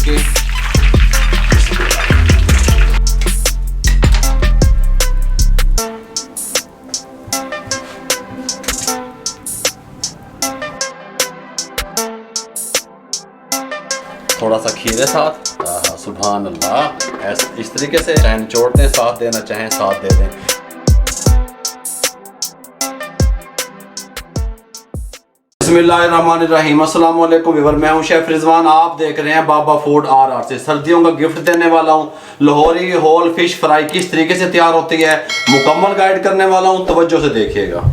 के थोड़ा सा खीरे साथ, सुभान अल्लाह। इस तरीके से चाहे निचोड़ दें, साथ देना चाहें साथ दे दें। बिस्मिल्लाहिर्रहमानिर्रहीम। अस्सलाम वालेकुम व्यूअर, मैं हूं शेफ रिजवान। आप देख रहे हैं बाबा फूड RR से। सर्दियों का गिफ्ट देने वाला हूं। लाहौरी होल फिश फ्राई किस तरीके से तैयार होती है मुकम्मल गाइड करने वाला हूं, तवज्जो से देखिएगा।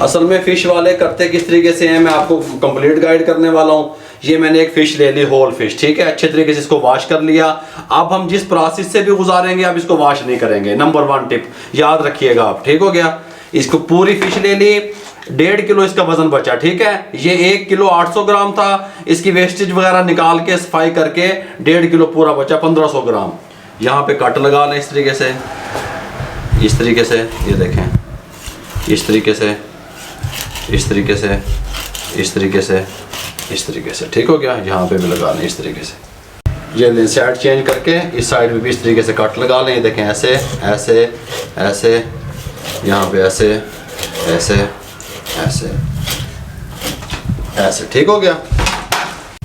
असल में फिश वाले करते किस तरीके से हैं मैं आपको कंप्लीट गाइड करने वाला हूं। ये मैंने एक फिश ले ली, होल फिश, ठीक है। अच्छे तरीके से इसको वॉश कर लिया। अब हम जिस प्रोसेस से भी गुजारेंगे अब इसको वॉश नहीं करेंगे। नंबर 1 टिप याद रखिएगा आप, ठीक हो गया। इसको पूरी फिश ले ली, 1.5 किलो इसका वजन बचा, ठीक है। ये 1 किलो 800 ग्राम था। इसकी वेस्टेज वगैरह निकाल के सफाई करके 1.5 किलो पूरा बचा 1500 ग्राम। यहाँ पे कट लगा लें इस तरीके से, इस तरीके से, ये देखें, इस तरीके से, इस तरीके से, इस तरीके से, इस तरीके से, ठीक हो गया। यहाँ पे भी लगा लें इस तरीके से। ये साइड चेंज करके इस साइड में भी इस तरीके से कट लगा लें। ये देखें, ऐसे ऐसे ऐसे, यहाँ पे ऐसे ऐसे ऐसे ऐसे, ठीक हो गया।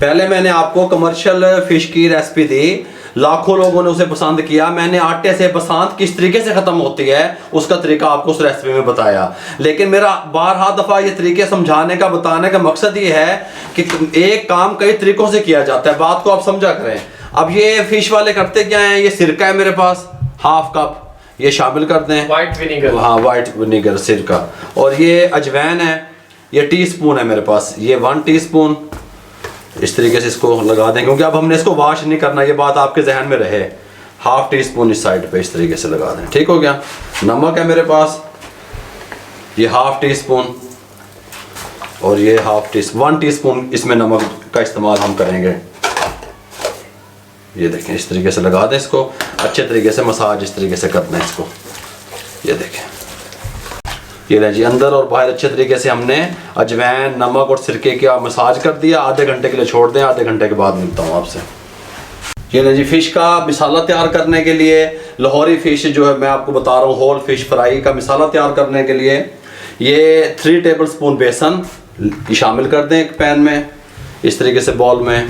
पहले मैंने आपको कमर्शियल फिश की रेसिपी दी, लाखों लोगों ने उसे पसंद किया। मैंने आटे से बसांत किस तरीके से खत्म होती है उसका तरीका आपको उस रेसिपी में बताया। लेकिन मेरा बारहा दफा ये तरीके समझाने का, बताने का मकसद ये है कि एक काम कई तरीकों से किया जाता है, बात को आप समझा करें। अब ये फिश वाले करते क्या है, ये सिरका है मेरे पास ½ कप, ये शामिल कर दें। वाइट विनेगर, हाँ वाइट विनेगर, सिरका। और ये अजवैन है, ये टीस्पून है मेरे पास, ये 1 टीस्पून। इस तरीके से इसको लगा दें, क्योंकि अब हमने इसको वॉश नहीं करना, ये बात आपके जहन में रहे। ½ टीस्पून इस साइड पे इस तरीके से लगा दें, ठीक हो गया। नमक है मेरे पास, ये ½ टीस्पून, और ये 1 टीस्पून इसमें नमक का इस्तेमाल हम करेंगे। ये देखें, इस तरीके से लगा दें इसको, अच्छे तरीके से मसाज इस तरीके से करना है इसको। ये देखें, ये ले जी, अंदर और बाहर अच्छे तरीके से हमने अजवैन, नमक और सिरके का मसाज कर दिया। आधे घंटे के लिए छोड़ दें, आधे घंटे के बाद मिलता हूँ आपसे। ये ले जी, फिश का मिसाला तैयार करने के लिए, लाहौरी फिश जो है मैं आपको बता रहा हूँ, होल फिश फ्राई का मिसाला तैयार करने के लिए ये 3 टेबल स्पून बेसन शामिल कर दें एक पैन में, इस तरीके से बॉल में।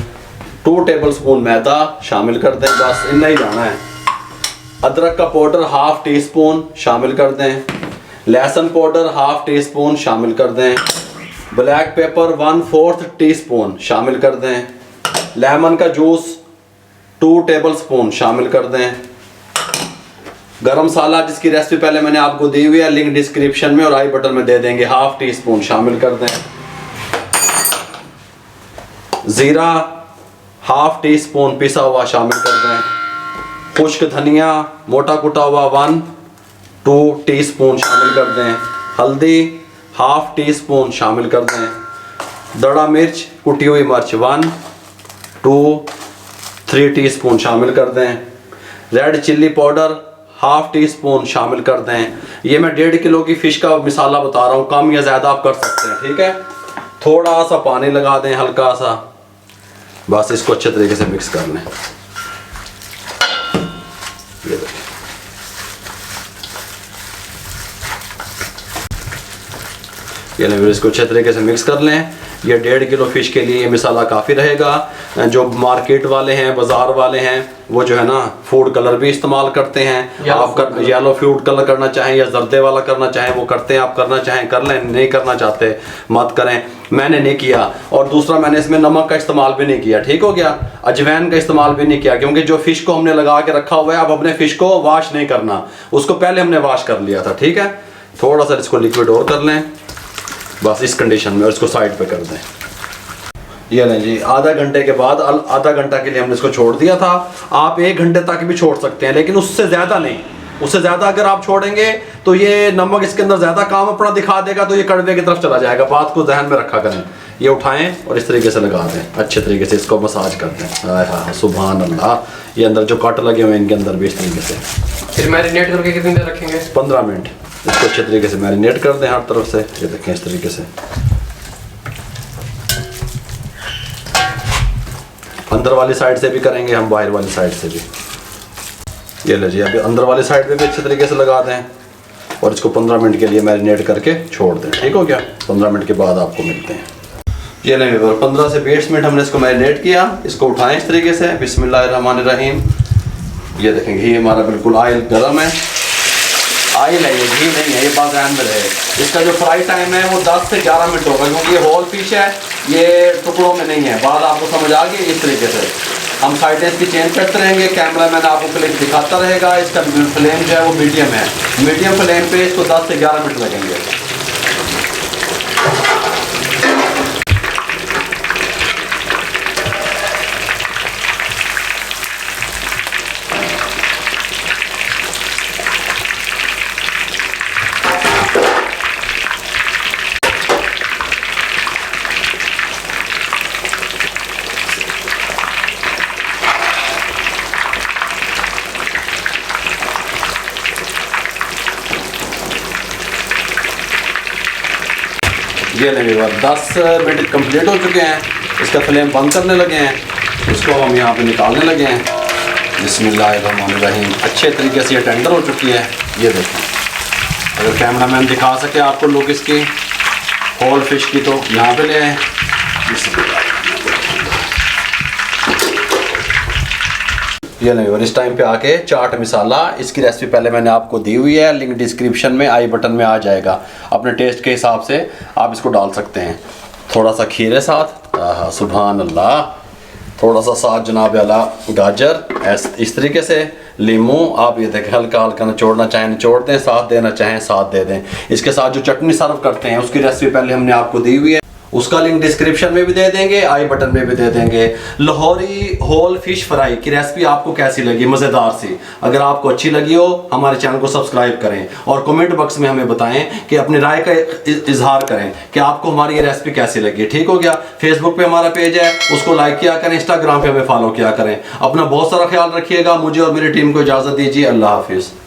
2 टेबल स्पून मैदा शामिल कर दें, बस इतना ही जाना है। अदरक का पाउडर ½ टीस्पून शामिल कर दें। लहसुन पाउडर ½ टीस्पून शामिल कर दें। ब्लैक पेपर 1/4 टीस्पून शामिल कर दें। लेमन का जूस 2 टेबल स्पून शामिल कर दें। गरम मसाला जिसकी रेसिपी पहले मैंने आपको दी हुई है, लिंक डिस्क्रिप्शन में और आई बटन में दे देंगे, ½ टीस्पून शामिल कर दें। जीरा ½ टीस्पून पिसा हुआ शामिल कर दें। खुश्क धनिया मोटा कुटा हुआ 1-2 टीस्पून शामिल कर दें। हल्दी ½ टीस्पून शामिल कर दें। दड़ा मिर्च कुटी हुई मिर्च 1-2-3 टीस्पून शामिल कर दें। रेड चिल्ली पाउडर ½ टीस्पून शामिल कर दें। ये मैं 1.5 किलो की फ़िश का मिसाला बता रहा हूँ, कम या ज़्यादा आप कर सकते हैं, ठीक है। थोड़ा सा पानी लगा दें, हल्का सा, बस इसको अच्छे तरीके से मिक्स कर लें। ये देखिए, ये लें, इसको अच्छे तरीके से मिक्स कर लें। ये 1.5 किलो फिश के लिए ये मिसाला काफ़ी रहेगा। जो मार्केट वाले हैं, बाजार वाले हैं, वो जो है ना फूड कलर भी इस्तेमाल करते हैं। आप येलो फूड कलर करना चाहें या जर्दे वाला करना चाहें वो करते हैं, आप करना चाहें कर लें, नहीं करना चाहते मत करें। मैंने नहीं किया। और दूसरा, मैंने इसमें नमक का इस्तेमाल भी नहीं किया, ठीक हो गया। अजवैन का इस्तेमाल भी नहीं किया, क्योंकि जो फिश को हमने लगा के रखा हुआ है, अब अपने फिश को वॉश नहीं करना, उसको पहले हमने वॉश कर लिया था, ठीक है। थोड़ा सा इसको लिक्विड और कर लें, बस इस कंडीशन में, और इसको साइड पे कर दें। ये लें जी, आधा घंटे के बाद, आधा घंटा के लिए हमने इसको छोड़ दिया था। आप 1 घंटे तक भी छोड़ सकते हैं, लेकिन उससे ज़्यादा नहीं। उससे ज़्यादा अगर आप छोड़ेंगे तो ये नमक इसके अंदर ज़्यादा काम अपना दिखा देगा, तो ये कड़वे की तरफ चला जाएगा। बात को ध्यान में रखा करें। ये उठाएं और इस तरीके से लगा दें, अच्छे तरीके से इसको मसाज कर दें। हाँ, सुभान अल्लाह। ये अंदर जो कट लगे हुए हैं इनके अंदर भी इस तरीके से। फिर मैरिनेट करके कितनी देर रखेंगे? 15 मिनट। इसको अच्छे तरीके से मैरिनेट कर दें हर तरफ से। ये देखें इस तरीके से अंदर वाली साइड से भी करेंगे हम, बाहर वाली साइड से भी। ये लीजिए, अभी अंदर वाली साइड पे भी अच्छे तरीके से लगा दें और इसको 15 मिनट के लिए मैरिनेट करके छोड़ दें। ठीक हो गया? 15 मिनट के बाद आपको मिलते हैं। ये नहीं, 15 से 20 मिनट हमने इसको मैरिनेट किया। इसको उठाएं इस तरीके से, बिस्मिल्लाहिर्रहमानिर्रहीम। ये देखें घी हमारा बिल्कुल ऑयल गर्म है, ऑयल है ये, घी नहीं है, ये बात ध्यान में रहे। इसका जो फ्राई टाइम है वो 10 से 11 मिनट होगा, क्योंकि ये होल फिश है, ये टुकड़ों में नहीं है। बात आपको समझ आ गई? इस तरीके से हम साइडें इसकी चेंज करते रहेंगे, कैमरा मैन आपको क्लिप दिखाता रहेगा। इसका फ्लेम जो है वो मीडियम है, मीडियम फ्लेम पे इसको 10 से 11 मिनट लगेंगे। ये नहीं, 10 मिनट कंप्लीट हो चुके हैं। इसका फ्लेम बंद करने लगे हैं, इसको हम यहाँ पे निकालने लगे हैं। बिस्मिल्लाहिर्रहमानिर्रहीम। अच्छे तरीके से ये टेंडर हो चुकी है। ये देखें, अगर कैमरा मैन दिखा सके आपको लुक इसकी होल फिश की, तो यहाँ पे ले आए। ये नहीं, और इस टाइम पे आके चाट मसाला, इसकी रेसिपी पहले मैंने आपको दी हुई है, लिंक डिस्क्रिप्शन में आई बटन में आ जाएगा। अपने टेस्ट के हिसाब से आप इसको डाल सकते हैं। थोड़ा सा खीरे साथ, सुभान अल्लाह, थोड़ा सा साथ जनाब आला गाजर, इस तरीके से लीमू। आप ये देखें, हल्का हल्का निचोड़ना चाहें निचोड़ दें, साथ देना चाहें साथ दे दें। इसके साथ जो चटनी सर्व करते हैं उसकी रेसिपी पहले हमने आपको दी हुई है, उसका लिंक डिस्क्रिप्शन में भी दे देंगे, आई बटन में भी दे देंगे। लाहौरी होल फिश फ्राई की रेसिपी आपको कैसी लगी? मज़ेदार सी। अगर आपको अच्छी लगी हो, हमारे चैनल को सब्सक्राइब करें और कमेंट बॉक्स में हमें बताएं कि अपनी राय का इजहार करें कि आपको हमारी ये रेसिपी कैसी लगी। ठीक हो गया? फेसबुक पे हमारा पेज है, उसको लाइक किया करें, इंस्टाग्राम पे हमें फॉलो किया करें। अपना बहुत सारा ख्याल रखिएगा। मुझे और मेरी टीम को इजाज़त दीजिए। अल्लाह हाफिज़।